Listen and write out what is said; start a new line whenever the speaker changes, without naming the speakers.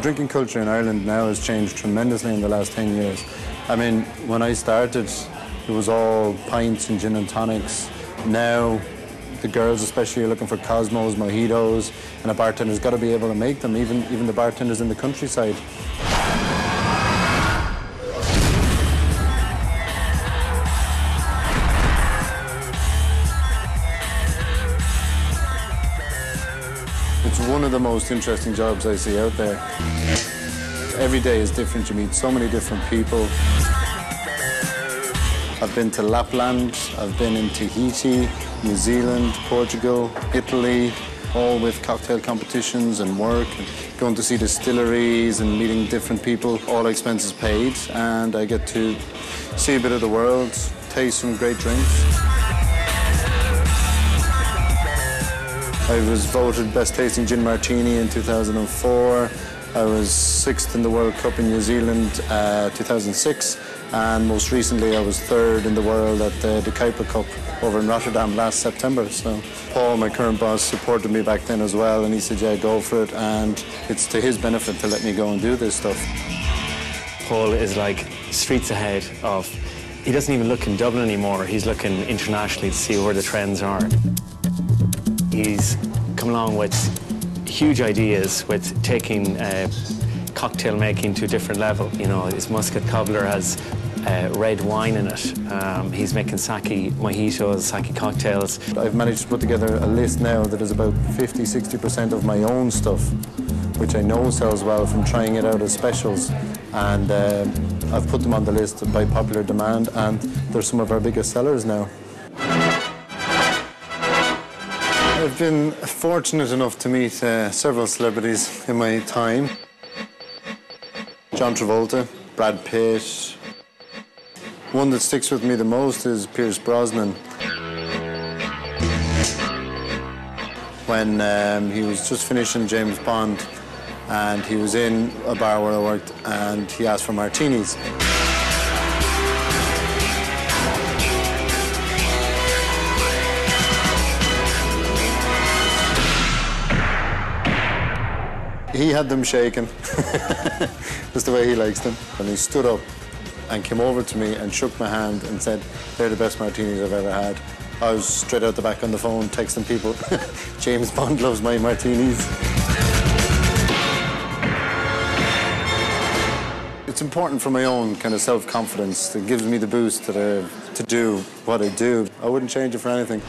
drinking culture in Ireland now has changed tremendously in the last 10 years. I mean, when I started, it was all pints and gin and tonics. Now, the girls especially are looking for Cosmos, mojitos, and a bartender's got to be able to make them, even the bartenders in the countryside. It's one of the most interesting jobs I see out there. Every day is different. You meet so many different people. I've been to Lapland, I've been in Tahiti, New Zealand, Portugal, Italy, all with cocktail competitions and work, and going to see distilleries and meeting different people, all expenses paid, and I get to see a bit of the world, taste some great drinks. I was voted Best Tasting Gin Martini in 2004. I was 6th in the World Cup in New Zealand 2006, and most recently I was 3rd in the world at the Kuiper Cup over in Rotterdam last September. So Paul, my current boss, supported me back then as well, and he said, yeah, go for it, and it's to his benefit to let me go and do this stuff.
Paul is like streets ahead of, he doesn't even look in Dublin anymore, he's looking internationally to see where the trends are. He's come along with huge ideas with taking cocktail making to a different level. You know, his muscat cobbler has red wine in it. He's making sake mojitos, sake cocktails.
I've managed to put together a list now that is about 50–60% of my own stuff, which I know sells well from trying it out as specials. And I've put them on the list by popular demand, and they're some of our biggest sellers now. I've been fortunate enough to meet several celebrities in my time. John Travolta, Brad Pitt. One that sticks with me the most is Pierce Brosnan. When he was just finishing James Bond, and he was in a bar where I worked, and he asked for martinis. He had them shaking. That's the way he likes them. And he stood up and came over to me and shook my hand and said, they're the best martinis I've ever had. I was straight out the back on the phone texting people, James Bond loves my martinis. It's important for my own kind of self-confidence. It gives me the boost to do what I do. I wouldn't change it for anything.